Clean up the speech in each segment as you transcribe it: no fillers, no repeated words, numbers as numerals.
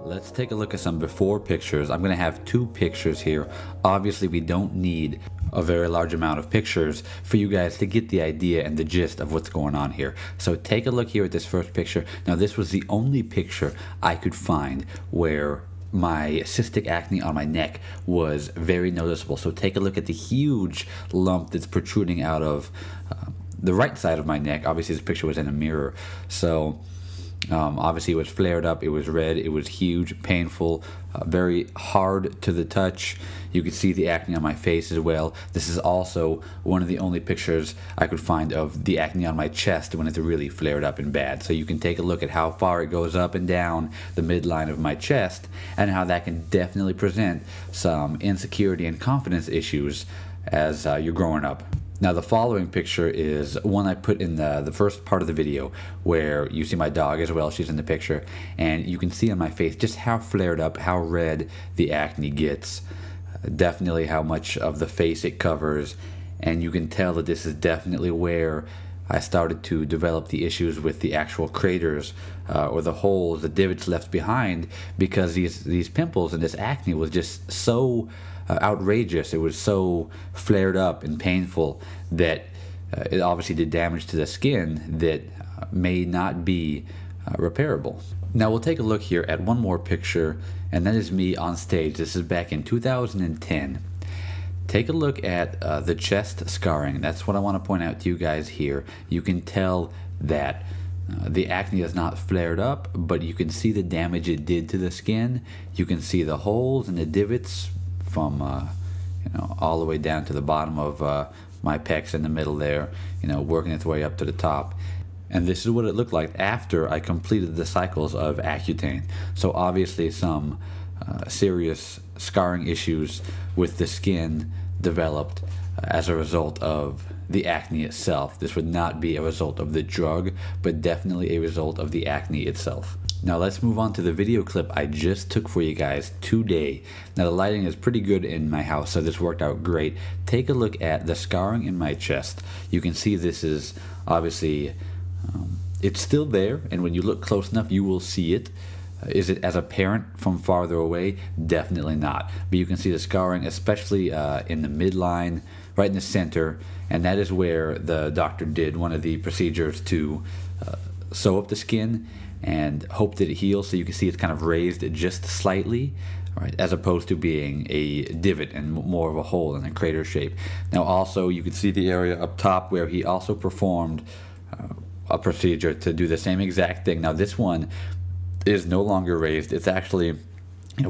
Let's take a look at some before pictures. I'm going to have two pictures here. Obviously, we don't need a very large amount of pictures for you guys to get the idea and the gist of what's going on here. So take a look here at this first picture. Now, this was the only picture I could find where my cystic acne on my neck was very noticeable. So take a look at the huge lump that's protruding out of the right side of my neck. Obviously, this picture was in a mirror. So obviously it was flared up, it was red, it was huge, painful, very hard to the touch. You could see the acne on my face as well. This is also one of the only pictures I could find of the acne on my chest when it's really flared up and bad. So you can take a look at how far it goes up and down the midline of my chest and how that can definitely present some insecurity and confidence issues as you're growing up. Now the following picture is one I put in the first part of the video where you see my dog as well. She's in the picture, and you can see on my face just how flared up, how red the acne gets. Definitely how much of the face it covers, and you can tell that this is definitely where I started to develop the issues with the actual craters or the holes, the divots left behind, because these pimples and this acne was just so outrageous. It was so flared up and painful that it obviously did damage to the skin that may not be repairable. Now we'll take a look here at one more picture, and that is me on stage. This is back in 2010. Take a look at the chest scarring. That's what I want to point out to you guys here. You can tell that the acne is not flared up, but you can see the damage it did to the skin. You can see the holes and the divots from all the way down to the bottom of my pecs in the middle there, working its way up to the top. And this is what it looked like after I completed the cycles of Accutane. So obviously some serious scarring issues with the skin developed as a result of the acne itself. This would not be a result of the drug, but definitely a result of the acne itself. Now let's move on to the video clip I just took for you guys today. Now the lighting is pretty good in my house, so this worked out great. Take a look at the scarring in my chest. You can see this is obviously, it's still there, and when you look close enough you will see it. Is it as apparent from farther away? Definitely not. But you can see the scarring, especially in the midline, right in the center, and that is where the doctor did one of the procedures to sew up the skin and hope that it heals. So you can see it's kind of raised just slightly, right, as opposed to being a divot and more of a hole in a crater shape. Now also you can see the area up top where he also performed a procedure to do the same exact thing. Now this one is no longer raised. It's actually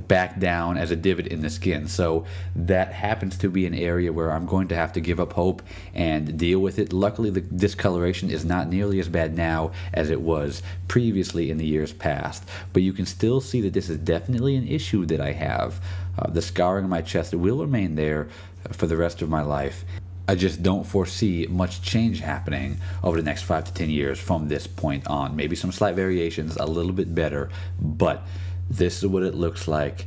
back down as a divot in the skin. So that happens to be an area where I'm going to have to give up hope and deal with it. Luckily, the discoloration is not nearly as bad now as it was previously in the years past. But you can still see that this is definitely an issue that I have. The scarring on my chest will remain there for the rest of my life. I just don't foresee much change happening over the next 5 to 10 years from this point on. Maybe some slight variations, a little bit better, but this is what it looks like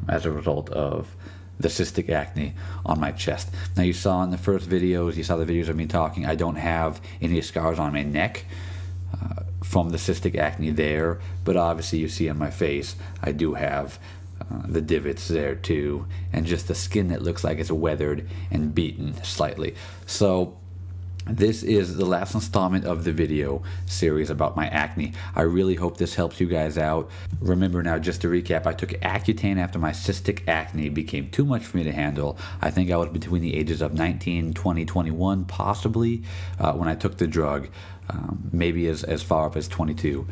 as a result of the cystic acne on my chest. Now you saw in the first videos, you saw the videos of me talking, I don't have any scars on my neck from the cystic acne there, but obviously you see on my face, I do have the divots there too, and just the skin that looks like it's weathered and beaten slightly. So this is the last installment of the video series about my acne. I really hope this helps you guys out. Remember now, just to recap, I took Accutane after my cystic acne became too much for me to handle. I think I was between the ages of 19, 20, 21 possibly when I took the drug, maybe as far up as 22.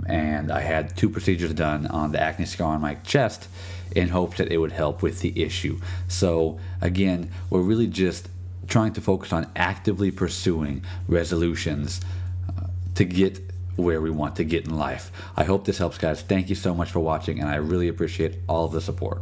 And I had 2 procedures done on the acne scar on my chest in hopes that it would help with the issue. So again, we're really just trying to focus on actively pursuing resolutions to get where we want to get in life. I hope this helps, guys. Thank you so much for watching, and I really appreciate all of the support.